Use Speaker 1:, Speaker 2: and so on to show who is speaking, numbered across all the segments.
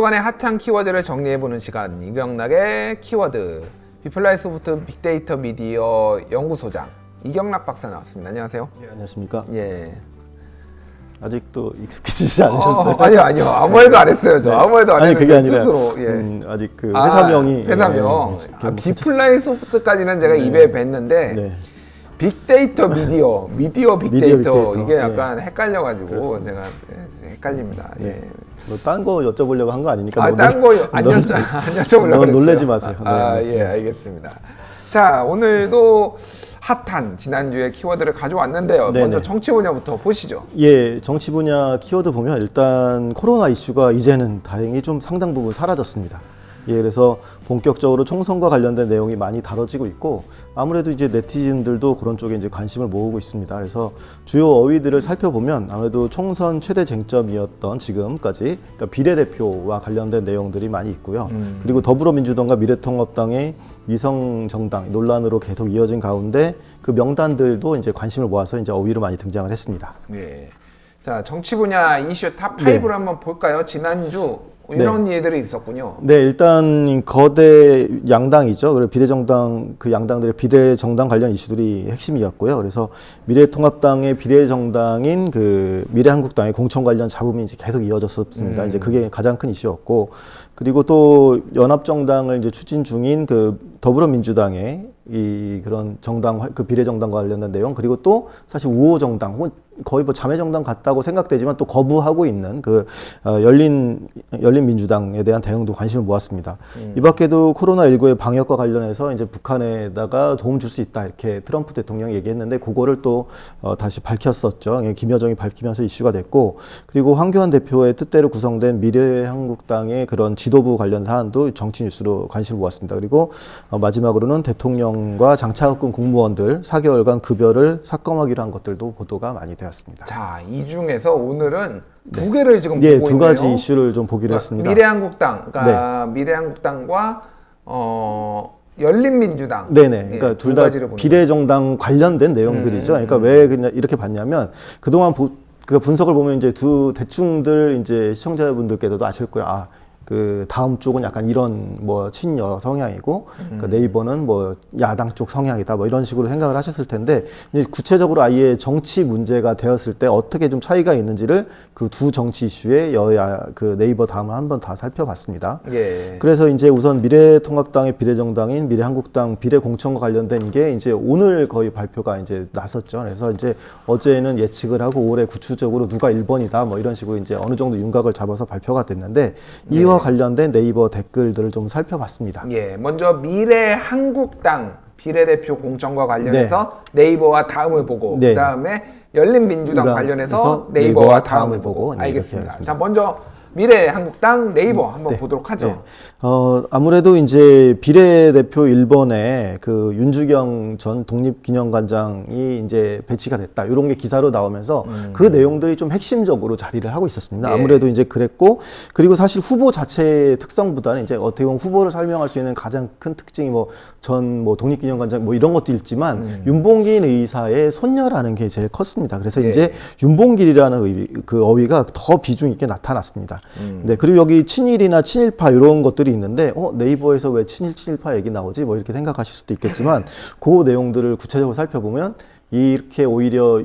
Speaker 1: 주간의 핫한 키워드를 정리해보는 시간, 이경락의 키워드. 비플라이소프트 빅데이터 미디어 연구소장 이경락 박사 나왔습니다. 안녕하세요.
Speaker 2: 예, 안녕하십니까.
Speaker 1: 예.
Speaker 2: 아직도 익숙해지지 않으셨어요?
Speaker 1: 아니요. 아무 말도 안 했어요. 저 아무 말도 안
Speaker 2: 아니,
Speaker 1: 했는데
Speaker 2: 그게 아니라
Speaker 1: 스스로. 예.
Speaker 2: 아직 그 회사명이
Speaker 1: 회사명.
Speaker 2: 예,
Speaker 1: 비플라이소프트까지는 제가 입에 뵀는데
Speaker 2: 네.
Speaker 1: 빅데이터 미디어 빅데이터 이게
Speaker 2: 예.
Speaker 1: 약간 헷갈려가지고
Speaker 2: 그렇습니다.
Speaker 1: 제가 헷갈립니다. 예.
Speaker 2: 뭐 딴 거 여쭤보려고 한 거 아니니까.
Speaker 1: 딴 거 안 여쭤보려고
Speaker 2: 너무 놀라지 마세요. 네.
Speaker 1: 예, 알겠습니다. 자, 오늘도 핫한 지난주에 키워드를 가져왔는데요.
Speaker 2: 네네.
Speaker 1: 먼저 정치 분야부터 보시죠.
Speaker 2: 예, 정치 분야 키워드 보면 일단 코로나 이슈가 이제는 다행히 좀 상당 부분 사라졌습니다. 예, 그래서 본격적으로 총선과 관련된 내용이 많이 다뤄지고 있고, 아무래도 이제 네티즌들도 그런 쪽에 이제 관심을 모으고 있습니다. 그래서 주요 어휘들을 살펴보면 아무래도 총선 최대 쟁점이었던 지금까지 그러니까 비례대표와 관련된 내용들이 많이 있고요. 그리고 더불어민주당과 미래통합당의 위성정당 논란으로 계속 이어진 가운데 그 명단들도 이제 관심을 모아서 이제 어휘로 많이 등장을 했습니다.
Speaker 1: 네. 자, 정치 분야 이슈 탑 5를 한번 볼까요? 지난주 이런 일들이 있었군요.
Speaker 2: 네, 일단 거대 양당이죠. 그리고 비례정당 그 양당들의 비례정당 관련 이슈들이 핵심이었고요. 그래서 미래통합당의 비례정당인 그 미래한국당의 공천 관련 잡음이 이제 계속 이어졌었습니다. 이제 그게 가장 큰 이슈였고, 그리고 또 연합정당을 이제 추진 중인 그 더불어민주당의 이 그런 정당 그 비례정당과 관련된 내용, 그리고 또 사실 우호정당 혹은 거의 뭐 자매정당 같다고 생각되지만 또 거부하고 있는 그 열린민주당에 대한 대응도 관심을 모았습니다. 이 밖에도 코로나19의 방역과 관련해서 이제 북한에다가 도움 줄 수 있다 이렇게 트럼프 대통령이 얘기했는데 그거를 또 다시 밝혔었죠. 김여정이 밝히면서 이슈가 됐고, 그리고 황교안 대표의 뜻대로 구성된 미래한국당의 그런 지도부 관련 사안도 정치 뉴스로 관심을 모았습니다. 그리고 마지막으로는 대통령과 장차관급 공무원들 4개월간 급여를 삭감하기로 한 것들도 보도가 많이 되었습니다.
Speaker 1: 자, 이 중에서 오늘은 두 개를 지금 보고
Speaker 2: 예,
Speaker 1: 있네요.
Speaker 2: 두 가지 이슈를 좀 보기로 했습니다.
Speaker 1: 미래한국당, 그러니까 미래한국당과 열린민주당.
Speaker 2: 네네. 그러니까 둘 다
Speaker 1: 가지를 보는
Speaker 2: 비례정당 관련된 내용들이죠. 그러니까 왜 그냥 이렇게 봤냐면 그동안 그 분석을 보면 이제 두 대충들 이제 시청자분들께서도 아실 거예요. 아, 그 다음 쪽은 약간 이런 뭐 친여 성향이고 그 네이버는 뭐 야당 쪽 성향이다 뭐 이런 식으로 생각을 하셨을 텐데, 이제 구체적으로 아예 정치 문제가 되었을 때 어떻게 좀 차이가 있는지를 그 두 정치 이슈에 여야 그 네이버 다음을 한번 다 살펴봤습니다.
Speaker 1: 예.
Speaker 2: 그래서 이제 우선 미래통합당의 비례정당인 미래한국당 비례공천과 관련된 게 이제 오늘 거의 발표가 이제 났었죠. 그래서 이제 어제는 예측을 하고 올해 구체적으로 누가 1번이다 뭐 이런 식으로 이제 어느 정도 윤곽을 잡아서 발표가 됐는데, 이와 관련된 네이버 댓글들을 좀 살펴봤습니다.
Speaker 1: 예, 먼저 미래한국당 비례대표 공천과 관련해서 네이버와 다음을 보고,
Speaker 2: 네.
Speaker 1: 그다음에 열린민주당 관련해서 네이버와
Speaker 2: 네이버와
Speaker 1: 다음을
Speaker 2: 다음을
Speaker 1: 보고.
Speaker 2: 보고. 네,
Speaker 1: 알겠습니다. 자, 먼저 미래한국당 네이버 한번 보도록 하죠.
Speaker 2: 네. 아무래도 이제 비례대표 1번에 그 윤주경 전 독립기념관장이 이제 배치가 됐다. 이런 게 기사로 나오면서 그 내용들이 좀 핵심적으로 자리를 하고 있었습니다.
Speaker 1: 예.
Speaker 2: 아무래도 이제 그랬고, 그리고 사실 후보 자체의 특성보다는 이제 어떻게 보면 후보를 설명할 수 있는 가장 큰 특징이 뭐 전 뭐 독립기념관장 뭐 이런 것도 있지만 윤봉길 의사의 손녀라는 게 제일 컸습니다. 그래서
Speaker 1: 예.
Speaker 2: 이제 윤봉길이라는 그 어휘가 더 비중 있게 나타났습니다. 네, 그리고 여기 친일이나 친일파 이런 것들이 있는데 네이버에서 왜 친일 친일파 얘기 나오지 뭐 이렇게 생각하실 수도 있겠지만 그 내용들을 구체적으로 살펴보면 이렇게 오히려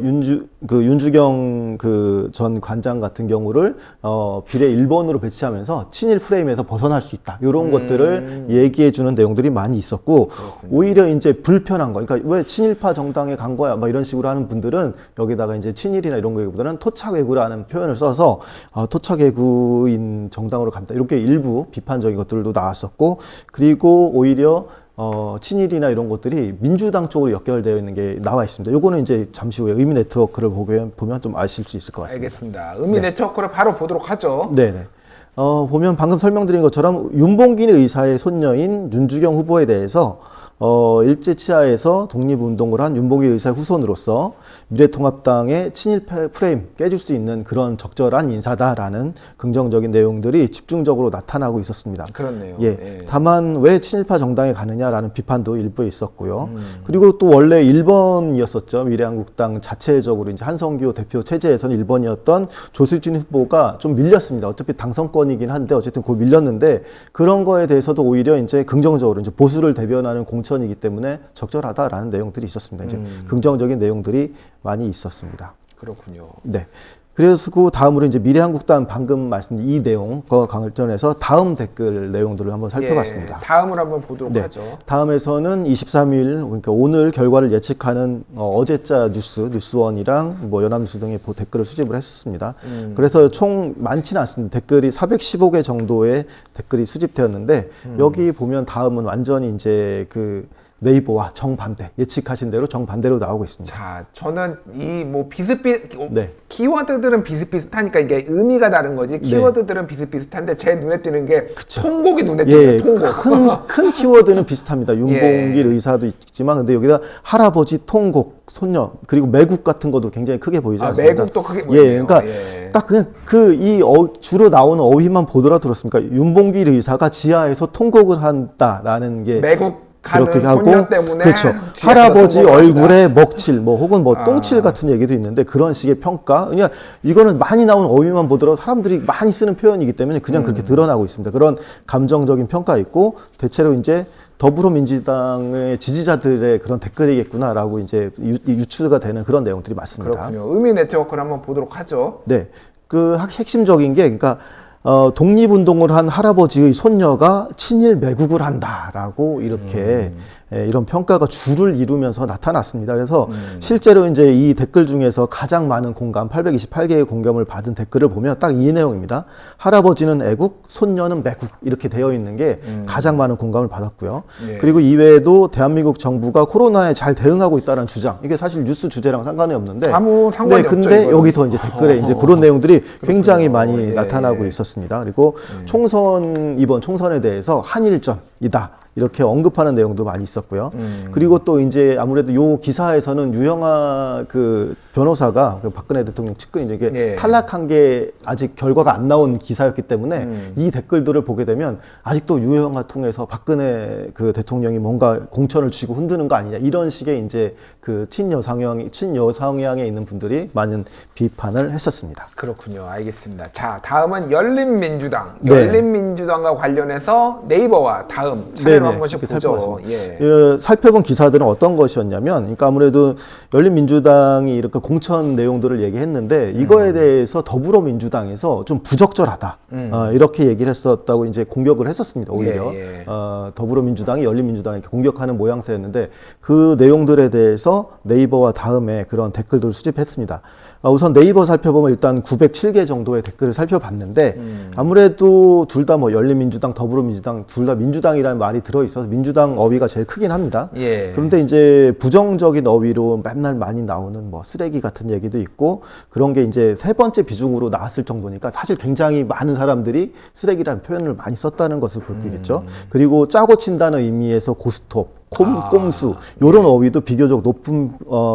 Speaker 2: 윤주경 그 전 관장 같은 경우를 비례 1번으로 배치하면서 친일 프레임에서 벗어날 수 있다. 이런 것들을 얘기해 주는 내용들이 많이 있었고, 그렇군요. 오히려 이제 불편한 거. 그러니까 왜 친일파 정당에 간 거야? 막 이런 식으로 하는 분들은 여기다가 이제 친일이나 이런 거보다는 토착외구라는 표현을 써서 토착외구인 정당으로 간다. 이렇게 일부 비판적인 것들도 나왔었고, 그리고 오히려 친일이나 이런 것들이 민주당 쪽으로 연결되어 있는 게 나와 있습니다. 요거는 이제 잠시 후에 의미 네트워크를 보면 좀 아실 수 있을 것 같습니다.
Speaker 1: 알겠습니다. 의미 네트워크를 바로 보도록 하죠.
Speaker 2: 네네. 보면 방금 설명드린 것처럼 윤봉길 의사의 손녀인 윤주경 후보에 대해서 일제 치하에서 독립운동을 한 윤봉길 의사의 후손으로서 미래통합당의 친일 프레임 깨줄 수 있는 그런 적절한 인사다라는 긍정적인 내용들이 집중적으로 나타나고 있었습니다.
Speaker 1: 그렇네요.
Speaker 2: 예.
Speaker 1: 예.
Speaker 2: 다만 왜 친일파 정당에 가느냐라는 비판도 일부 있었고요. 그리고 또 원래 1번이었었죠. 미래한국당 자체적으로 이제 한성규 대표 체제에서는 1번이었던 조수진 후보가 좀 밀렸습니다. 어차피 당선권이긴 한데 어쨌든 그 밀렸는데 그런 거에 대해서도 오히려 이제 긍정적으로 이제 보수를 대변하는 공천이기 때문에 적절하다라는 내용들이 있었습니다. 이제 긍정적인 내용들이 많이 있었습니다.
Speaker 1: 그렇군요.
Speaker 2: 네. 그래서 그 다음으로 이제 미래한국당 방금 말씀드린 이 내용과 관련해서 다음 댓글 내용들을 한번 살펴봤습니다.
Speaker 1: 예, 다음을 한번 보도록
Speaker 2: 네.
Speaker 1: 하죠.
Speaker 2: 다음에서는 23일 그러니까 오늘 결과를 예측하는 어제자 뉴스원이랑 뭐 연합뉴스 등의 댓글을 수집을 했었습니다. 그래서 총 많지는 않습니다. 댓글이 415개 정도의 댓글이 수집되었는데 여기 보면 다음은 완전히 이제 그 네이버와 정반대, 예측하신 대로 정반대로 나오고 있습니다.
Speaker 1: 자, 저는 이 뭐
Speaker 2: 네.
Speaker 1: 키워드들은 비슷비슷하니까 이게 의미가 다른 거지. 키워드들은 비슷비슷한데 제 눈에 띄는 게 통곡이 눈에 띄는 통곡.
Speaker 2: 큰 키워드는 비슷합니다. 윤봉길 의사도 있지만 근데 여기다 할아버지, 통곡, 손녀 그리고 매국 같은 것도 굉장히 크게 보이지 않습니까?
Speaker 1: 매국도 크게 보이네요.
Speaker 2: 그러니까 딱 그냥 주로 나오는 어휘만 보더라 들었습니까? 윤봉길 의사가 지하에서 통곡을 한다라는 게
Speaker 1: 매국
Speaker 2: 그렇게 하고
Speaker 1: 때문에
Speaker 2: 그렇죠. 할아버지 얼굴에 먹칠 뭐 혹은 뭐 똥칠 같은 얘기도 있는데 그런 식의 평가 그냥 이거는 많이 나오는 어휘만 보더라도 사람들이 많이 쓰는 표현이기 때문에 그냥 그렇게 드러나고 있습니다. 그런 감정적인 평가 있고 대체로 이제 더불어민주당의 지지자들의 그런 댓글이겠구나라고 이제 유추가 되는 그런 내용들이 많습니다.
Speaker 1: 그렇군요. 의미 네트워크를 한번 보도록 하죠.
Speaker 2: 네. 그 핵심적인 게 그러니까 독립운동을 한 할아버지의 손녀가 친일 매국을 한다라고 이렇게 이런 평가가 줄을 이루면서 나타났습니다. 그래서 실제로 이제 이 댓글 중에서 가장 많은 공감, 828개의 공감을 받은 댓글을 보면 딱 이 내용입니다. 할아버지는 애국, 손녀는 매국 이렇게 되어 있는 게 가장 많은 공감을 받았고요.
Speaker 1: 예.
Speaker 2: 그리고 이외에도 대한민국 정부가 코로나에 잘 대응하고 있다는 주장, 이게 사실 뉴스 주제랑 상관이 없는데,
Speaker 1: 아무 상관이 없죠.
Speaker 2: 근데
Speaker 1: 이거는.
Speaker 2: 여기서 이제 댓글에 이제 그런 내용들이 굉장히 많이
Speaker 1: 예.
Speaker 2: 나타나고 있었습니다. 그리고 이번 총선에 대해서 한일전이다. 이렇게 언급하는 내용도 많이 있었고요. 그리고 또 이제 아무래도 요 기사에서는 유영아 그 변호사가 그 박근혜 대통령 측근이 이게 탈락한 게 아직 결과가 안 나온 기사였기 때문에 이 댓글들을 보게 되면 아직도 유영아 통해서 박근혜 그 대통령이 뭔가 공천을 쥐고 흔드는 거 아니냐 이런 식의 이제 그 친여성향에 있는 분들이 많은 비판을 했었습니다.
Speaker 1: 그렇군요. 알겠습니다. 자, 다음은 열린민주당.
Speaker 2: 네.
Speaker 1: 열린민주당과 관련해서 네이버와 다음 차례로 한 번씩 보죠.
Speaker 2: 살펴본 기사들은 어떤 것이었냐면, 그러니까 아무래도 열린민주당이 이렇게 공천 내용들을 얘기했는데 이거에 대해서 더불어민주당에서 좀 부적절하다 이렇게 얘기를 했었다고 이제 공격을 했었습니다. 오히려 더불어민주당이 열린민주당을 이렇게 공격하는 모양새였는데 그 내용들에 대해서 네이버와 다음에 그런 댓글들을 수집했습니다. 우선 네이버 살펴보면 일단 907개 정도의 댓글을 살펴봤는데 아무래도 둘 다 뭐 열린민주당, 더불어민주당 둘 다 민주당이라는 말이 들어있어서 민주당 어휘가 제일 크긴 합니다. 그런데 이제 부정적인 어휘로 맨날 많이 나오는 뭐 쓰레기 같은 얘기도 있고 그런 게 이제 세 번째 비중으로 나왔을 정도니까 사실 굉장히 많은 사람들이 쓰레기라는 표현을 많이 썼다는 것을 볼 수 있겠죠. 그리고 짜고 친다는 의미에서 고스톱, 꼼수 이런 어휘도 비교적 높은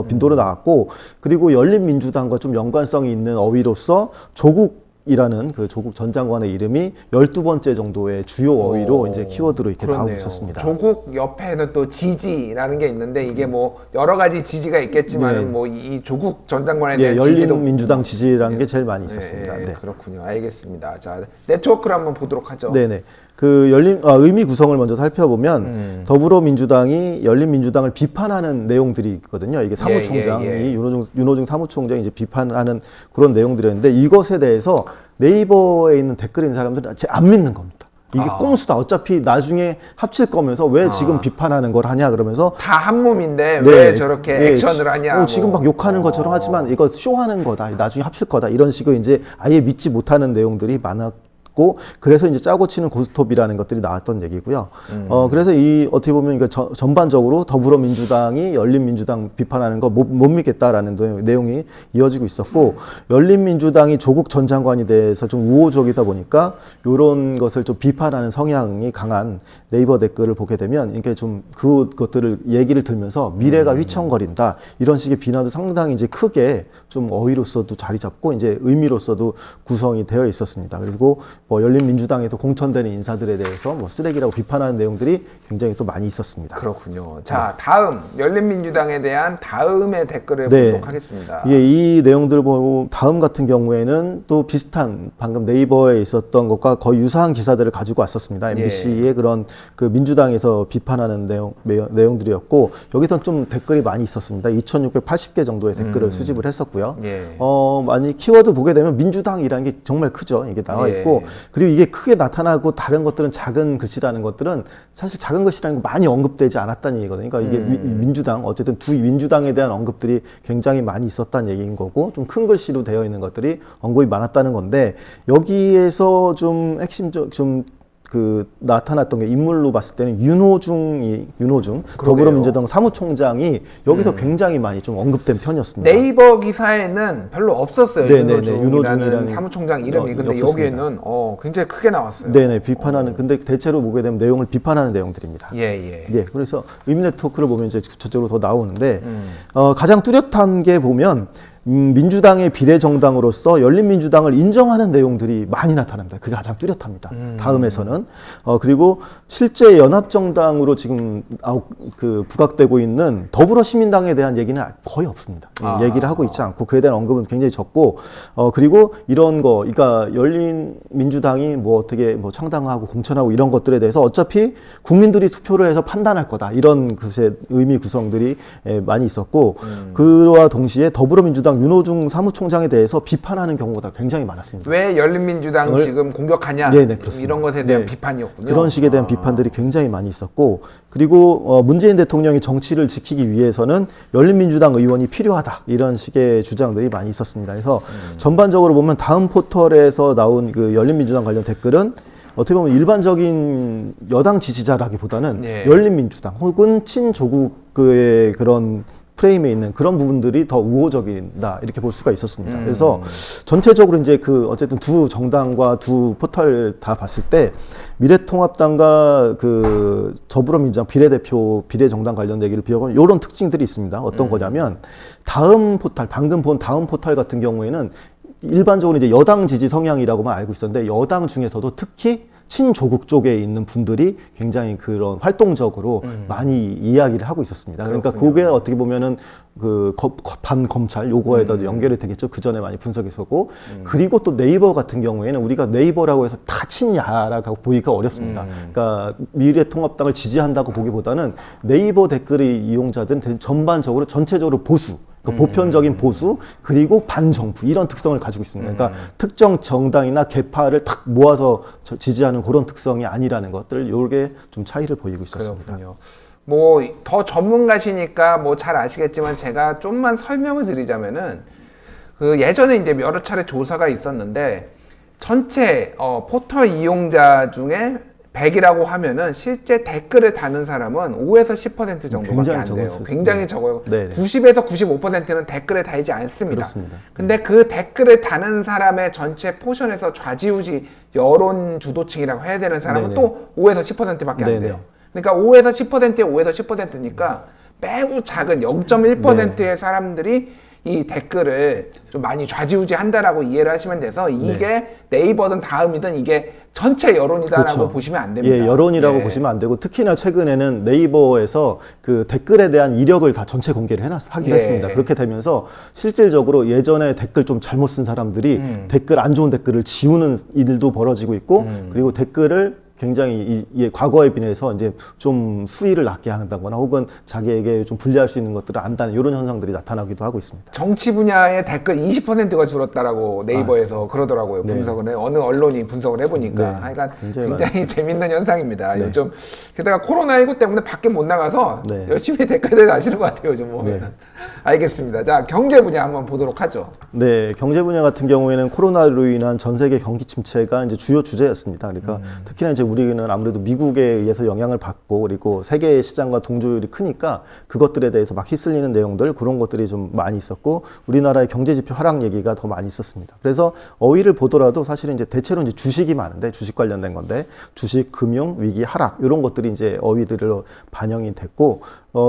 Speaker 2: 빈도로 나왔고 그리고 열린민주당과 좀 연관성이 있는 어휘로서 조국이라는 그 조국 전 장관의 이름이 12번째 정도의 주요 어휘로 이제 키워드로 이렇게
Speaker 1: 그렇네요.
Speaker 2: 나오고 있었습니다.
Speaker 1: 조국 옆에는 또 지지라는 게 있는데 이게 뭐 여러 가지 지지가 있겠지만은 뭐 이 조국 전 장관에 대한
Speaker 2: 열린민주당 지지라는 게 제일 많이 있었습니다. 네.
Speaker 1: 그렇군요. 알겠습니다. 자, 네트워크를 한번 보도록 하죠.
Speaker 2: 네네. 그 의미 구성을 먼저 살펴보면 더불어민주당이 열린민주당을 비판하는 내용들이 있거든요. 이게 사무총장이 윤호중 사무총장이 이제 비판하는 그런 내용들이었는데 이것에 대해서 네이버에 있는 댓글에 있는 사람들은 안 믿는 겁니다. 이게 꼼수다. 어차피 나중에 합칠 거면서 왜 지금 비판하는 걸 하냐 그러면서
Speaker 1: 다 한 몸인데 왜 저렇게 액션을 하냐.
Speaker 2: 지금 막 욕하는 것처럼 하지만 이거 쇼하는 거다. 나중에 합칠 거다. 이런 식으로 이제 아예 믿지 못하는 내용들이 많았고 있었고 그래서 이제 짜고 치는 고스톱이라는 것들이 나왔던 얘기고요. 그래서 이 어떻게 보면 이거 전반적으로 더불어민주당이 열린민주당 비판하는 거 못 믿겠다라는 내용이 이어지고 있었고 열린민주당이 조국 전 장관에 대해서 좀 우호적이다 보니까 이런 것을 좀 비판하는 성향이 강한 네이버 댓글을 보게 되면 이게 좀 그것들을 얘기를 들면서 미래가 휘청거린다 이런 식의 비난도 상당히 이제 크게 좀 어휘로서도 자리 잡고 이제 의미로서도 구성이 되어 있었습니다. 그리고 뭐 열린민주당에서 공천되는 인사들에 대해서 뭐 쓰레기라고 비판하는 내용들이 굉장히 또 많이 있었습니다.
Speaker 1: 그렇군요. 자, 다음 열린민주당에 대한 다음의 댓글을
Speaker 2: 네.
Speaker 1: 보도록 하겠습니다.
Speaker 2: 예, 이 내용들을 보고 다음 같은 경우에는 또 비슷한 방금 네이버에 있었던 것과 거의 유사한 기사들을 가지고 왔었습니다. MBC의 그런 그 민주당에서 비판하는 내용들이었고 여기서 좀 댓글이 많이 있었습니다. 2,680개 정도의 댓글을 수집을 했었고요. 많이 키워드 보게 되면 민주당이라는 게 정말 크죠. 이게 나와 있고 그리고 이게 크게 나타나고 다른 것들은 작은 글씨라는 것들은 사실 작은 글씨라는 거 많이 언급되지 않았다는 얘기거든요. 그러니까 이게 민주당 어쨌든 두 민주당에 대한 언급들이 굉장히 많이 있었다는 얘기인 거고 좀 큰 글씨로 되어 있는 것들이 언급이 많았다는 건데 여기에서 좀 핵심적 좀 나타났던 게 인물로 봤을 때는 윤호중 더불어민주당 사무총장이 여기서 굉장히 많이 좀 언급된 편이었습니다.
Speaker 1: 네이버 기사에는 별로 없었어요. 윤호중이라는 사무총장 이름이. 근데
Speaker 2: 없었습니다.
Speaker 1: 여기에는 굉장히 크게 나왔어요.
Speaker 2: 네네, 비판하는, 근데 대체로 보게 되면 내용을 비판하는 내용들입니다.
Speaker 1: 예.
Speaker 2: 그래서 의미네트워크를 보면 이제 구체적으로 더 나오는데, 가장 뚜렷한 게 보면, 민주당의 비례정당으로서 열린민주당을 인정하는 내용들이 많이 나타납니다. 그게 가장 뚜렷합니다. 다음에서는. 그리고 실제 연합정당으로 지금 부각되고 있는 더불어시민당에 대한 얘기는 거의 없습니다. 얘기를 하고 있지 않고 그에 대한 언급은 굉장히 적고, 그리고 이런 거, 그러니까 열린민주당이 뭐 어떻게 뭐 창당하고 공천하고 이런 것들에 대해서 어차피 국민들이 투표를 해서 판단할 거다. 이런 것의 의미 구성들이 많이 있었고, 그와 동시에 더불어민주당 윤호중 사무총장에 대해서 비판하는 경우가 굉장히 많았습니다.
Speaker 1: 왜 열린민주당 지금 공격하냐?
Speaker 2: 네네, 그렇습니다.
Speaker 1: 이런 것에 대한 비판이었군요.
Speaker 2: 그런 식에 대한 비판들이 굉장히 많이 있었고 그리고 문재인 대통령이 정치를 지키기 위해서는 열린민주당 의원이 필요하다 이런 식의 주장들이 많이 있었습니다. 그래서 전반적으로 보면 다음 포털에서 나온 그 열린민주당 관련 댓글은 어떻게 보면 일반적인 여당 지지자라기보다는 열린민주당 혹은 친조국의 그런 프레임에 있는 그런 부분들이 더 우호적이다 이렇게 볼 수가 있었습니다. 그래서 전체적으로 이제 어쨌든 두 정당과 두 포털 다 봤을 때 미래통합당과 더불어민주당 비례정당 관련 얘기를 비교하면 이런 특징들이 있습니다. 어떤 거냐면 다음 포털, 방금 본 다음 포털 같은 경우에는 일반적으로 이제 여당 지지 성향이라고만 알고 있었는데 여당 중에서도 특히 친조국 쪽에 있는 분들이 굉장히 그런 활동적으로 많이 이야기를 하고 있었습니다. 그러니까 그게 어떻게 보면은 반검찰 요거에다 연결이 되겠죠. 그 전에 많이 분석했었고 그리고 또 네이버 같은 경우에는 우리가 네이버라고 해서 다 친야라고 보기가 어렵습니다. 그러니까 미래통합당을 지지한다고 보기보다는 네이버 댓글의 이용자들은 전반적으로 전체적으로 보수. 보편적인 보수 그리고 반정부 이런 특성을 가지고 있습니다. 그러니까 특정 정당이나 계파를 탁 모아서 지지하는 그런 특성이 아니라는 것들 요게 좀 차이를 보이고 있었습니다.
Speaker 1: 그렇군요. 뭐 더 전문가시니까 뭐 잘 아시겠지만 제가 좀만 설명을 드리자면은 예전에 이제 여러 차례 조사가 있었는데 전체 포털 이용자 중에 100이라고 하면은 실제 댓글을 다는 사람은 5에서 10% 정도밖에 안 돼요. 굉장히 적어요. 90에서 95%는 댓글을 달지 않습니다.
Speaker 2: 그렇습니다.
Speaker 1: 근데 그 댓글을 다는 사람의 전체 포션에서 좌지우지 여론 주도층이라고 해야 되는 사람은 또 5에서 10%밖에 안 돼요. 그러니까 5에서 10%에 5에서 10%니까 매우 작은 0.1%의 사람들이 이 댓글을 좀 많이 좌지우지 한다라고 이해를 하시면 돼서 이게 네이버든 다음이든 이게 전체 여론이다라고 보시면 안 됩니다.
Speaker 2: 예, 여론이라고 보시면 안 되고 특히나 최근에는 네이버에서 그 댓글에 대한 이력을 다 전체 공개를 하긴 했습니다. 그렇게 되면서 실질적으로 예전에 댓글 좀 잘못 쓴 사람들이 댓글 안 좋은 댓글을 지우는 일도 벌어지고 있고 그리고 댓글을 굉장히 과거에 비해서 이제 좀 수위를 낮게 한다거나 혹은 자기에게 좀 불리할 수 있는 것들을 안다는 이런 현상들이 나타나기도 하고 있습니다.
Speaker 1: 정치 분야의 댓글 20%가 줄었다라고 네이버에서 그러더라고요.
Speaker 2: 네.
Speaker 1: 분석을 해. 어느 언론이 분석을 해보니까.
Speaker 2: 네.
Speaker 1: 하여간
Speaker 2: 굉장히
Speaker 1: 굉장히 재밌는 현상입니다.
Speaker 2: 네.
Speaker 1: 요즘 게다가 코로나19 때문에 밖에 못 나가서
Speaker 2: 네.
Speaker 1: 열심히 댓글들 다시는 것 같아요. 요즘 보면.
Speaker 2: 네.
Speaker 1: 알겠습니다. 자, 경제 분야 한번 보도록 하죠.
Speaker 2: 네, 경제 분야 같은 경우에는 코로나로 인한 전 세계 경기 침체가 이제 주요 주제였습니다. 그러니까 특히나 이제 우리는 아무래도 미국에 의해서 영향을 받고 그리고 세계 시장과 동조율이 크니까 그것들에 대해서 막 휩쓸리는 내용들 그런 것들이 좀 많이 있었고 우리나라의 경제 지표 하락 얘기가 더 많이 있었습니다. 그래서 어휘를 보더라도 사실은 이제 대체로 이제 주식이 많은데 주식 관련된 건데 주식, 금융, 위기, 하락 이런 것들이 이제 어휘들로 반영이 됐고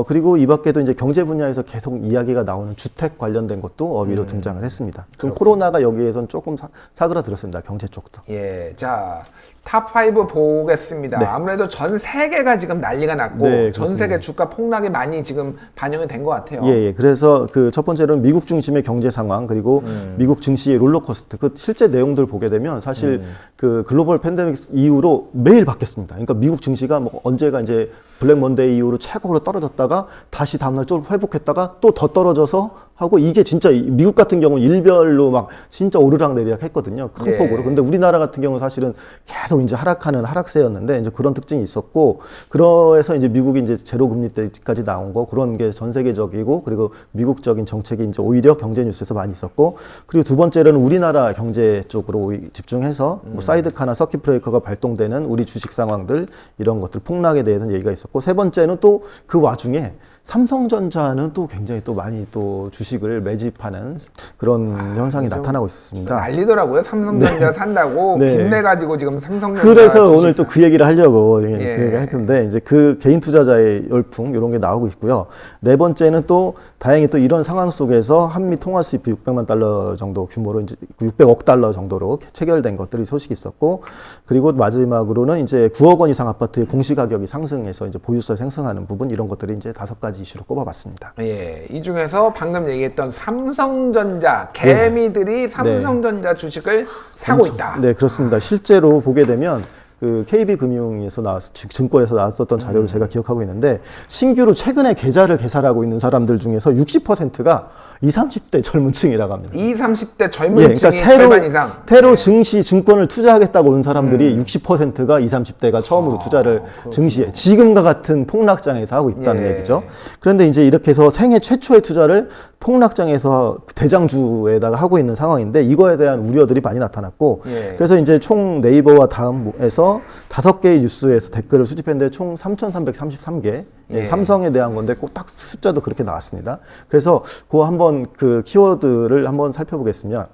Speaker 2: 그리고 이 밖에도 이제 경제 분야에서 계속 이야기가 나오는 주택 관련된 것도 어휘로 등장을 했습니다. 좀 코로나가 여기에선 조금 사그라들었습니다. 경제 쪽도.
Speaker 1: 예, 자, 탑5 보겠습니다.
Speaker 2: 네.
Speaker 1: 아무래도 전 세계가 지금 난리가 났고,
Speaker 2: 네,
Speaker 1: 전
Speaker 2: 그렇습니다.
Speaker 1: 세계 주가 폭락이 많이 지금 반영이 된 것 같아요.
Speaker 2: 예. 그래서 그 첫 번째로는 미국 중심의 경제 상황 그리고 미국 증시의 롤러코스터 그 실제 내용들 보게 되면 사실 그 글로벌 팬데믹 이후로 매일 바뀌었습니다. 그러니까 미국 증시가 뭐 언제가 이제 블랙 먼데이 이후로 최고로 떨어졌다가 다시 다음날 좀 회복했다가 또 더 떨어져서 하고 이게 진짜 미국 같은 경우는 일별로 막 진짜 오르락 내리락 했거든요. 큰
Speaker 1: 예.
Speaker 2: 폭으로. 근데 우리나라 같은 경우는 사실은 계속 이제 하락하는 하락세였는데 이제 그런 특징이 있었고 그래서 이제 미국이 이제 제로 금리 때까지 나온 거 그런 게 전 세계적이고 그리고 미국적인 정책이 이제 오히려 경제 뉴스에서 많이 있었고 그리고 두 번째로는 우리나라 경제 쪽으로 집중해서 뭐 사이드카나 서킷 브레이커가 발동되는 우리 주식 상황들 이런 것들 폭락에 대해서는 얘기가 있었고 세 번째는 또 그 와중에 삼성전자는 또 굉장히 또 많이 또 주식을 매집하는 그런 현상이 나타나고 있었습니다.
Speaker 1: 난리더라고요. 삼성전자 산다고
Speaker 2: 네.
Speaker 1: 빚내가지고 지금 삼성전자.
Speaker 2: 그래서
Speaker 1: 주식-
Speaker 2: 오늘 또 그 얘기를 하려고
Speaker 1: 예.
Speaker 2: 그 얘기를 할 건데 이제 그 개인 투자자의 열풍 이런 게 나오고 있고요. 네 번째는 또 다행히 또 이런 상황 속에서 한미 통화 수입 600만 달러 정도 규모로 이제 600억 달러 정도로 체결된 것들이 소식이 있었고 그리고 마지막으로는 이제 9억 원 이상 아파트의 공시 가격이 상승해서 이제 보유세 생성하는 부분 이런 것들이 이제 5가지 이슈로 꼽아봤습니다.
Speaker 1: 예, 이 중에서 방금 얘기했던 삼성전자 개미들이 삼성전자 주식을 사고 있다.
Speaker 2: 네, 그렇습니다. 실제로 보게 되면 그 KB금융에서 증권에서 나왔었던 자료를 제가 기억하고 있는데 신규로 최근에 계좌를 개설하고 있는 사람들 중에서 60%가 20, 30대 젊은 층이라고 합니다.
Speaker 1: 20, 30대 젊은
Speaker 2: 예, 그러니까
Speaker 1: 층이 절반 이상.
Speaker 2: 새로 증시 증권을 투자하겠다고 온 사람들이 60%가 20, 30대가 처음으로 투자를 증시에 지금과 같은 폭락장에서 하고 있다는
Speaker 1: 예.
Speaker 2: 얘기죠. 그런데 이제 이렇게 해서 생애 최초의 투자를 폭락장에서 대장주에다가 하고 있는 상황인데 이거에 대한 우려들이 많이 나타났고
Speaker 1: 예.
Speaker 2: 그래서 이제 총 네이버와 다음에서 5개의 뉴스에서 댓글을 수집했는데 총 3,333개
Speaker 1: 예.
Speaker 2: 삼성에 대한 건데 꼭 딱 숫자도 그렇게 나왔습니다. 그래서 그 한번 그 키워드를 한번 살펴보겠습니다.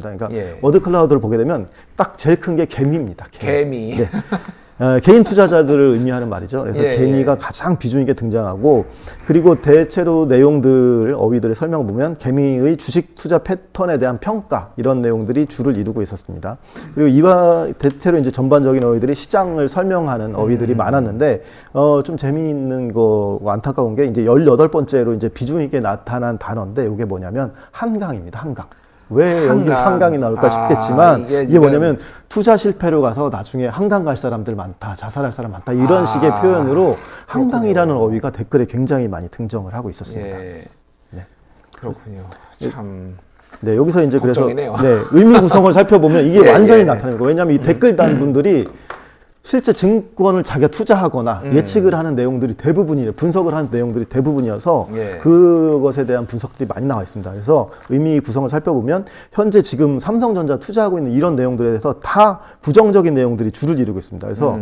Speaker 2: 그러니까
Speaker 1: 예.
Speaker 2: 워드 클라우드를 보게 되면 딱 제일 큰 게 개미입니다.
Speaker 1: 개미.
Speaker 2: 네. 개인 투자자들을 의미하는 말이죠. 그래서
Speaker 1: 예,
Speaker 2: 개미가
Speaker 1: 예.
Speaker 2: 가장 비중 있게 등장하고 그리고 대체로 내용들 어휘들의 설명을 보면 개미의 주식 투자 패턴에 대한 평가 이런 내용들이 주를 이루고 있었습니다. 그리고 이와 대체로 이제 전반적인 어휘들이 시장을 설명하는 어휘들이 많았는데 좀 재미있는 거 안타까운 게 이제 18번째로 이제 비중 있게 나타난 단어인데 이게 뭐냐면 한강입니다. 한강. 왜 여기서 한강이 나올까 싶겠지만 이게 뭐냐면 투자 실패로 가서 나중에 한강 갈 사람들 많다, 자살할 사람 많다 이런 식의 표현으로 한강이라는 어휘가 댓글에 굉장히 많이 등장을 하고 있었습니다.
Speaker 1: 예.
Speaker 2: 네.
Speaker 1: 그렇군요. 참.
Speaker 2: 네, 여기서 이제 그래서
Speaker 1: 걱정이네요.
Speaker 2: 의미 구성을 살펴보면 이게
Speaker 1: 예,
Speaker 2: 완전히
Speaker 1: 예.
Speaker 2: 나타나는 거예요. 왜냐하면 이 댓글 단 분들이 실제 증권을 자기가 투자하거나 예측을 하는 내용들이 대부분이에요. 분석을 하는 내용들이 대부분이어서
Speaker 1: 예.
Speaker 2: 그것에 대한 분석들이 많이 나와 있습니다. 그래서 의미 구성을 살펴보면 현재 지금 삼성전자 투자하고 있는 이런 내용들에 대해서 다 부정적인 내용들이 주를 이루고 있습니다. 그래서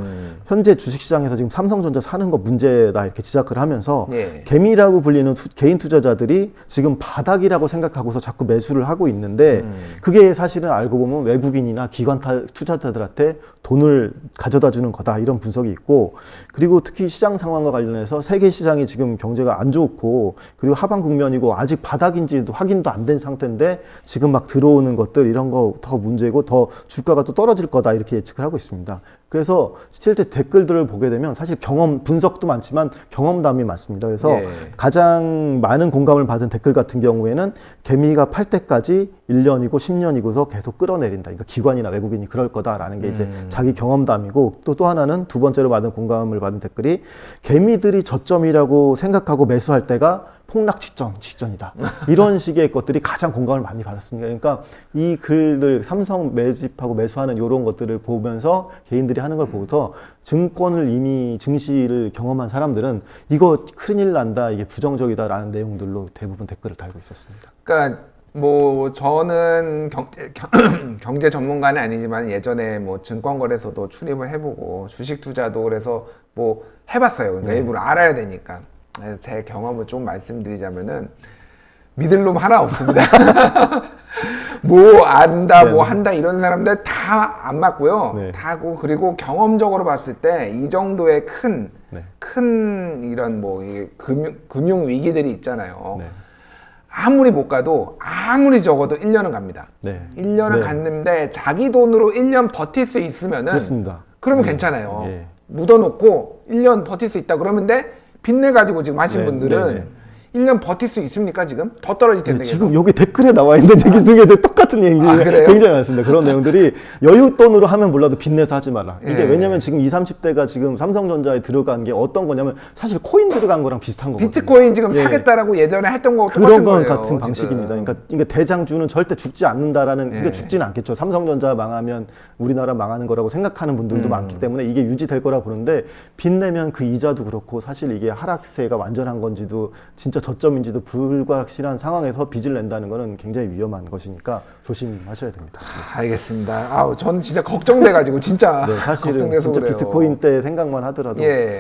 Speaker 2: 현재 주식시장에서 지금 삼성전자 사는 거 문제다 이렇게 지적을 하면서
Speaker 1: 예.
Speaker 2: 개미라고 불리는 개인 투자자들이 지금 바닥이라고 생각하고서 자꾸 매수를 하고 있는데 그게 사실은 알고 보면 외국인이나 기관 투자자들한테 돈을 가져다 주는 거다 이런 분석이 있고 그리고 특히 시장 상황과 관련해서 세계 시장이 지금 경제가 안 좋고 그리고 하방 국면이고 아직 바닥인지도 확인도 안 된 상태인데 지금 막 들어오는 것들 이런 거 더 문제고 더 주가가 또 떨어질 거다 이렇게 예측을 하고 있습니다. 그래서 실제 댓글들을 보게 되면 사실 경험 분석도 많지만 경험담이 많습니다. 그래서
Speaker 1: 예.
Speaker 2: 가장 많은 공감을 받은 댓글 같은 경우에는 개미가 팔 때까지 1년이고 10년이고서 계속 끌어내린다. 그러니까 기관이나 외국인이 그럴 거다라는 게 이제 자기 경험담이고 또 하나는 두 번째로 받은 공감을 받은 댓글이 개미들이 저점이라고 생각하고 매수할 때가 폭락 직전이다. 이런 식의 것들이 가장 공감을 많이 받았습니다. 그러니까 이 글들 삼성 매집하고 매수하는 이런 것들을 보면서 개인들이 하는 걸 보고서 증권을 이미 증시를 경험한 사람들은 이거 큰일 난다, 이게 부정적이다라는 내용들로 대부분 댓글을 달고 있었습니다.
Speaker 1: 그러니까 뭐 저는 경제 전문가는 아니지만 예전에 뭐 증권거래소도 출입을 해보고 주식 투자도 그래서 뭐 해봤어요. 그러니까 일부러 알아야 되니까. 그래서 제 경험을 좀 말씀드리자면은 믿을 놈 하나 없습니다. 뭐 안다, 뭐 한다 이런 사람들 다 안 맞고요.
Speaker 2: 네.
Speaker 1: 다 하고 그리고 경험적으로 봤을 때 이 정도의 큰 이런 뭐 이게 금융 위기들이 있잖아요.
Speaker 2: 네.
Speaker 1: 아무리 못 가도 아무리 적어도 1년은 갑니다.
Speaker 2: 네.
Speaker 1: 1년은
Speaker 2: 네.
Speaker 1: 갔는데 자기 돈으로 1년 버틸 수 있으면은
Speaker 2: 그렇습니다.
Speaker 1: 그러면 괜찮아요.
Speaker 2: 예.
Speaker 1: 묻어놓고 1년 버틸 수 있다 그러는데 빚내 가지고 지금 하신
Speaker 2: 네,
Speaker 1: 분들은
Speaker 2: 네, 네.
Speaker 1: 1년 버틸 수 있습니까 지금? 더 떨어질 텐데.
Speaker 2: 지금 여기 댓글에 나와 있는 얘기 중에 똑같은 얘기가
Speaker 1: 그래요?
Speaker 2: 굉장히 많습니다. 그런 내용들이 여윳돈으로 하면 몰라도 빚내서 하지 마라. 이게
Speaker 1: 예.
Speaker 2: 왜냐면 지금 20, 30대가 지금 삼성전자에 들어간 게 어떤 거냐면 사실 코인 들어간 거랑 비슷한 거거든요.
Speaker 1: 비트코인 지금
Speaker 2: 예.
Speaker 1: 사겠다라고 예전에 했던 거 똑같은
Speaker 2: 그런 건
Speaker 1: 거예요.
Speaker 2: 같은
Speaker 1: 지금.
Speaker 2: 방식입니다. 그러니까 이게 대장주는 절대 죽지 않는다라는,
Speaker 1: 예.
Speaker 2: 이게 죽지는 않겠죠. 삼성전자 망하면 우리나라 망하는 거라고 생각하는 분들도 많기 때문에 이게 유지될 거라 보는데, 빚내면 그 이자도 그렇고 사실 이게 하락세가 완전한 건지도 진짜 저점인지도 불확실한 상황에서 빚을 낸다는 거는 굉장히 위험한 것이니까 조심하셔야 됩니다.
Speaker 1: 알겠습니다. 아우 저는 진짜 걱정돼가지고 진짜
Speaker 2: 네, 사실은
Speaker 1: 걱정돼서
Speaker 2: 진짜
Speaker 1: 그래요.
Speaker 2: 비트코인 때 생각만 하더라도
Speaker 1: 예.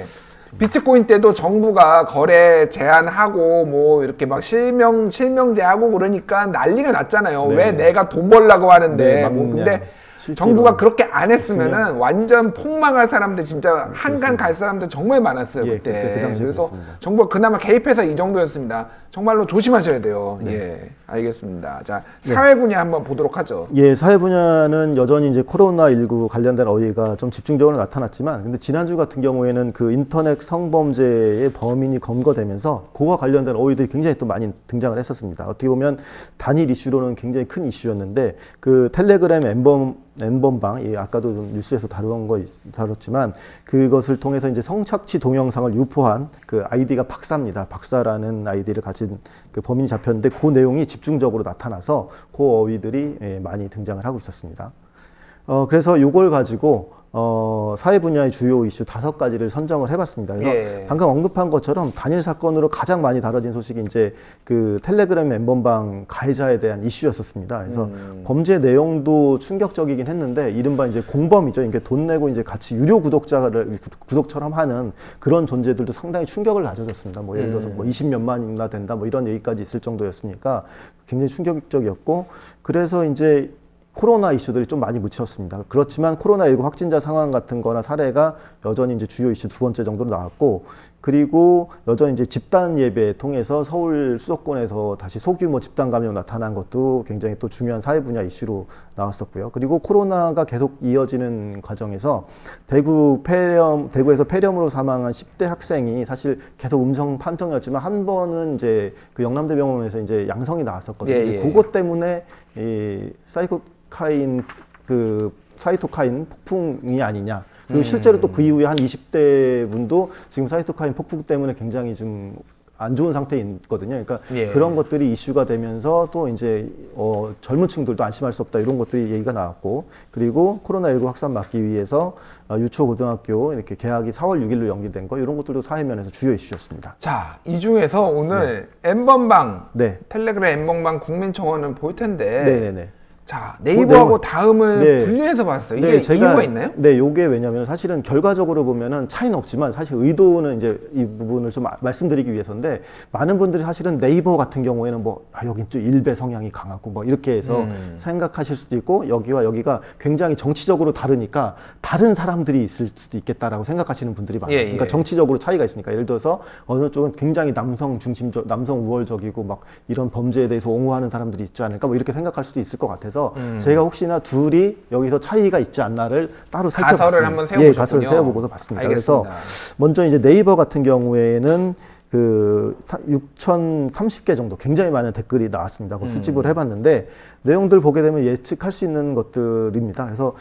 Speaker 1: 비트코인 때도 정부가 거래 제한하고 뭐 이렇게 막 실명제하고 그러니까 난리가 났잖아요.
Speaker 2: 네.
Speaker 1: 왜 내가 돈 벌라고 하는데
Speaker 2: 네,
Speaker 1: 뭐
Speaker 2: 맞냐.
Speaker 1: 근데
Speaker 2: 실제로
Speaker 1: 정부가 그렇게 안 했으면은 완전 폭망할 사람들 진짜 한강 갈 사람들 정말 많았어요.
Speaker 2: 예,
Speaker 1: 그때.
Speaker 2: 그때 그 당시에
Speaker 1: 그래서
Speaker 2: 그랬습니다.
Speaker 1: 정부가 그나마 개입해서 이 정도였습니다. 정말로 조심하셔야 돼요. 예, 알겠습니다. 자, 사회 분야 한번 보도록 하죠.
Speaker 2: 예, 사회 분야는 여전히 이제 코로나19 관련된 어휘가 좀 집중적으로 나타났지만, 근데 지난주 같은 경우에는 그 인터넷 성범죄의 범인이 검거되면서 그와 관련된 어휘들이 굉장히 또 많이 등장을 했었습니다. 어떻게 보면 단일 이슈로는 굉장히 큰 이슈였는데, 그 텔레그램 N번방, 예, 아까도 좀 뉴스에서 다뤘지만 그것을 통해서 이제 성착취 동영상을 유포한 그 아이디가 박사입니다. 박사라는 아이디를 가진 그 범인이 잡혔는데 그 내용이 집중적으로 나타나서 그 어휘들이 예, 많이 등장을 하고 있었습니다. 그래서 이걸 가지고 사회 분야의 주요 이슈 5가지를 선정을 해봤습니다. 그래서
Speaker 1: 예.
Speaker 2: 방금 언급한 것처럼 단일 사건으로 가장 많이 다뤄진 소식이 이제 그 텔레그램 N번방 가해자에 대한 이슈였었습니다. 그래서 범죄 내용도 충격적이긴 했는데, 이른바 이제 공범이죠. 이게 돈 내고 이제 같이 유료 구독처럼 하는 그런 존재들도 상당히 충격을 가져줬습니다. 뭐 예를 들어서 뭐 20몇만이나 된다, 뭐 이런 얘기까지 있을 정도였으니까 굉장히 충격적이었고, 그래서 이제 코로나 이슈들이 좀 많이 묻혔습니다. 그렇지만 코로나19 확진자 상황 같은 거나 사례가 여전히 이제 주요 이슈 2번째 정도로 나왔고, 그리고 여전히 이제 집단 예배 통해서 서울 수도권에서 다시 소규모 집단 감염 나타난 것도 굉장히 또 중요한 사회 분야 이슈로 나왔었고요. 그리고 코로나가 계속 이어지는 과정에서 대구에서 폐렴으로 사망한 10대 학생이 사실 계속 음성 판정이었지만 한 번은 이제 그 영남대병원에서 이제 양성이 나왔었거든요.
Speaker 1: 예,
Speaker 2: 이제
Speaker 1: 예.
Speaker 2: 그것 때문에 이 사이토카인 폭풍이 아니냐. 그리고 실제로 또 그 이후에 한 20대 분도 지금 사이토카인 폭풍 때문에 굉장히 좀 안 좋은 상태에 있거든요. 그러니까
Speaker 1: 예.
Speaker 2: 그런 것들이 이슈가 되면서 또 이제 젊은 층들도 안심할 수 없다, 이런 것들이 얘기가 나왔고, 그리고 코로나19 확산 막기 위해서 유초고등학교 이렇게 개학이 4월 6일로 연기된 거, 이런 것들도 사회면에서 주요 이슈였습니다.
Speaker 1: 자, 이 중에서 오늘 N번방,
Speaker 2: 네.
Speaker 1: 텔레그램 N번방 국민청원은 볼 텐데
Speaker 2: 네네네.
Speaker 1: 자, 네이버하고
Speaker 2: 내용을-
Speaker 1: 다음을
Speaker 2: 네.
Speaker 1: 분리해서 봤어요. 이게 이유가 있나요?
Speaker 2: 네, 요게 왜냐면 사실은 결과적으로 보면은 차이는 없지만 사실 의도는 이제 이 부분을 좀 말씀드리기 위해서인데, 많은 분들이 사실은 네이버 같은 경우에는 뭐 여긴 좀 일베 성향이 강하고 뭐 이렇게 해서 생각하실 수도 있고, 여기와 여기가 굉장히 정치적으로 다르니까 다른 사람들이 있을 수도 있겠다라고 생각하시는 분들이 많아요.
Speaker 1: 예, 예.
Speaker 2: 그러니까 정치적으로 차이가 있으니까, 예를 들어서 어느 쪽은 굉장히 남성 중심적, 남성 우월적이고 막 이런 범죄에 대해서 옹호하는 사람들이 있지 않을까 뭐 이렇게 생각할 수도 있을 것 같아서 그래서 제가 혹시나 둘이 여기서 차이가 있지 않나를 따로 살펴봤습니다.
Speaker 1: 가설을 한번 세워보셨군요.
Speaker 2: 예, 가설을 세워보고서 봤습니다.
Speaker 1: 알겠습니다.
Speaker 2: 그래서 먼저 이제 네이버 같은 경우에는 그 6,030개 정도 굉장히 많은 댓글이 나왔습니다. 그 수집을 해봤는데 내용들 보게 되면 예측할 수 있는 것들입니다. 그래서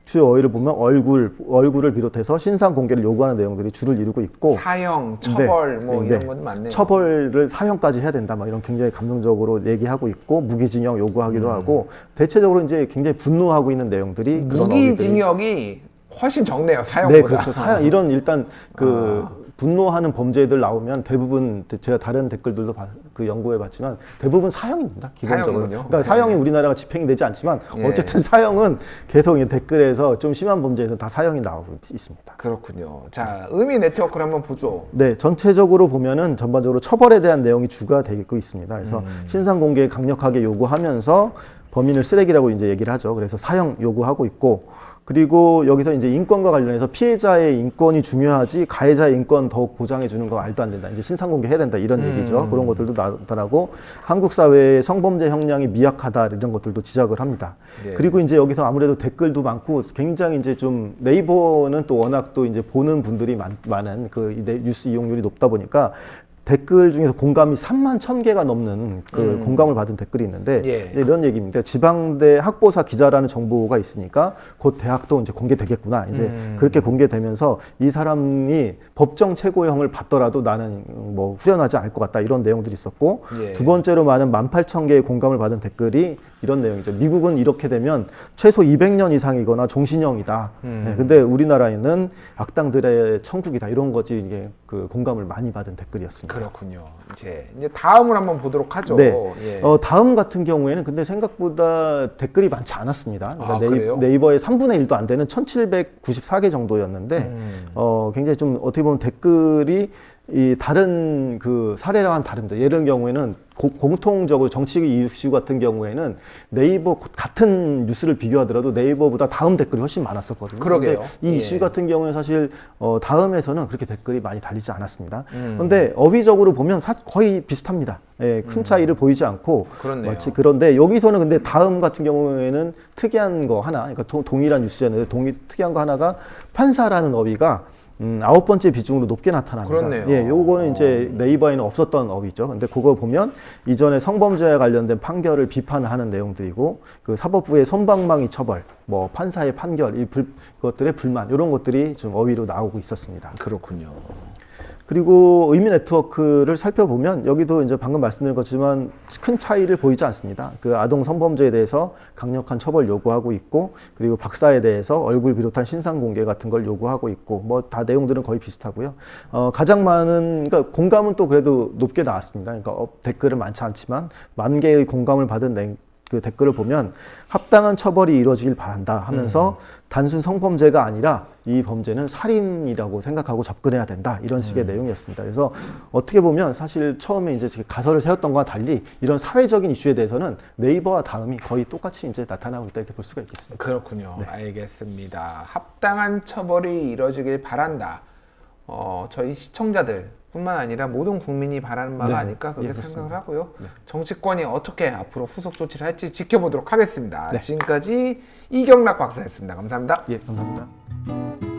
Speaker 2: 주요 어휘를 보면 얼굴을 비롯해서 신상 공개를 요구하는 내용들이 주를 이루고 있고
Speaker 1: 사형, 처벌
Speaker 2: 네,
Speaker 1: 뭐
Speaker 2: 네.
Speaker 1: 이런 건 많네요.
Speaker 2: 처벌을 사형까지 해야 된다. 막 이런 굉장히 감정적으로 얘기하고 있고 무기징역 요구하기도 하고 대체적으로 이제 굉장히 분노하고 있는 내용들이 그런
Speaker 1: 무기징역이 훨씬 적네요. 사형보다.
Speaker 2: 네, 그렇죠. 사형 이런 일단 그 분노하는 범죄들 나오면 대부분 제가 다른 댓글들도 그 연구해봤지만 대부분 사형입니다. 기본적으로.
Speaker 1: 사형이군요.
Speaker 2: 그러니까 사형이 우리나라가 집행이 되지 않지만
Speaker 1: 예.
Speaker 2: 어쨌든 사형은 계속 이 댓글에서 좀 심한 범죄에서 다 사형이 나오고 있습니다.
Speaker 1: 그렇군요. 자, 의미 네트워크를 한번 보죠.
Speaker 2: 네, 전체적으로 보면은 전반적으로 처벌에 대한 내용이 주가 되고 있습니다. 그래서 신상 공개 강력하게 요구하면서 범인을 쓰레기라고 이제 얘기를 하죠. 그래서 사형 요구하고 있고, 그리고 여기서 이제 인권과 관련해서 피해자의 인권이 중요하지 가해자의 인권 더욱 보장해 주는 거 말도 안 된다. 이제 신상 공개해야 된다 이런 얘기죠. 그런 것들도 나타나고 한국 사회의 성범죄 형량이 미약하다 이런 것들도 지적을 합니다.
Speaker 1: 예.
Speaker 2: 그리고 이제 여기서 아무래도 댓글도 많고 굉장히 이제 좀 네이버는 또 워낙 또 이제 보는 분들이 많은 그 뉴스 이용률이 높다 보니까 댓글 중에서 공감이 31,000개가 넘는 그 공감을 받은 댓글이 있는데
Speaker 1: 예.
Speaker 2: 이제 이런 얘기입니다. 지방대 학보사 기자라는 정보가 있으니까 곧 대학도 이제 공개되겠구나. 이제 그렇게 공개되면서 이 사람이 법정 최고형을 받더라도 나는 뭐 후련하지 않을 것 같다. 이런 내용들이 있었고
Speaker 1: 예.
Speaker 2: 두 번째로 많은 18,000개의 공감을 받은 댓글이 이런 내용이죠. 미국은 이렇게 되면 최소 200년 이상이거나 종신형이다. 네, 근데 우리나라에는 악당들의 천국이다. 이런 거지 이게 그 공감을 많이 받은 댓글이었습니다.
Speaker 1: 그렇군요. 이제 다음을 한번 보도록 하죠.
Speaker 2: 네.
Speaker 1: 예.
Speaker 2: 다음 같은 경우에는 근데 생각보다 댓글이 많지 않았습니다. 그러니까
Speaker 1: 그래요?
Speaker 2: 네이버의 3분의 1도 안 되는 1,794개 정도였는데, 굉장히 좀 어떻게 보면 댓글이 이 다른 그 사례랑은 다릅니다. 예를 경우에는 공통적으로 정치 이슈 같은 경우에는 네이버 같은 뉴스를 비교하더라도 네이버보다 다음 댓글이 훨씬 많았었거든요.
Speaker 1: 그러게요.
Speaker 2: 근데 이
Speaker 1: 예.
Speaker 2: 이슈 같은 경우는 사실 다음에서는 그렇게 댓글이 많이 달리지 않았습니다. 그런데 어휘적으로 보면 거의 비슷합니다. 예, 큰 차이를 보이지 않고
Speaker 1: 그렇네요.
Speaker 2: 마치 그런데 여기서는 근데 다음 같은 경우에는 특이한 거 하나, 그러니까 동일한 뉴스였는데 특이한 거 하나가 판사라는 어휘가 9번째 비중으로 높게 나타납니다.
Speaker 1: 그렇네요.
Speaker 2: 예, 요거는 이제 네이버에는 없었던 어휘죠. 근데 그거 보면 이전에 성범죄와 관련된 판결을 비판하는 내용들이고 그 사법부의 솜방망이 처벌, 뭐 판사의 판결, 그것들의 불만 이런 것들이 좀 어휘로 나오고 있었습니다.
Speaker 1: 그렇군요.
Speaker 2: 그리고 의미 네트워크를 살펴보면 여기도 이제 방금 말씀드린 것지만 큰 차이를 보이지 않습니다. 그 아동 성범죄에 대해서 강력한 처벌 요구하고 있고, 그리고 박사에 대해서 얼굴 비롯한 신상 공개 같은 걸 요구하고 있고, 뭐 다 내용들은 거의 비슷하고요. 가장 많은, 그러니까 공감은 또 그래도 높게 나왔습니다. 그러니까 댓글은 많지 않지만 10,000개의 공감을 받은 그 댓글을 보면 합당한 처벌이 이루어지길 바란다 하면서 단순 성범죄가 아니라 이 범죄는 살인이라고 생각하고 접근해야 된다 이런 식의 내용이었습니다. 그래서 어떻게 보면 사실 처음에 이제 가설을 세웠던 것과 달리 이런 사회적인 이슈에 대해서는 네이버와 다음이 거의 똑같이 이제 나타나고 있다 이렇게 볼 수가 있겠습니다.
Speaker 1: 그렇군요.
Speaker 2: 네.
Speaker 1: 알겠습니다. 합당한 처벌이 이루어지길 바란다. 저희 시청자들 뿐만 아니라 모든 국민이 바라는 바가
Speaker 2: 네.
Speaker 1: 아닐까 그렇게
Speaker 2: 예,
Speaker 1: 생각을
Speaker 2: 그렇습니다.
Speaker 1: 하고요.
Speaker 2: 네.
Speaker 1: 정치권이 어떻게 앞으로 후속 조치를 할지 지켜보도록 하겠습니다.
Speaker 2: 네.
Speaker 1: 지금까지 이경락 박사였습니다. 감사합니다.
Speaker 2: 예, 감사합니다.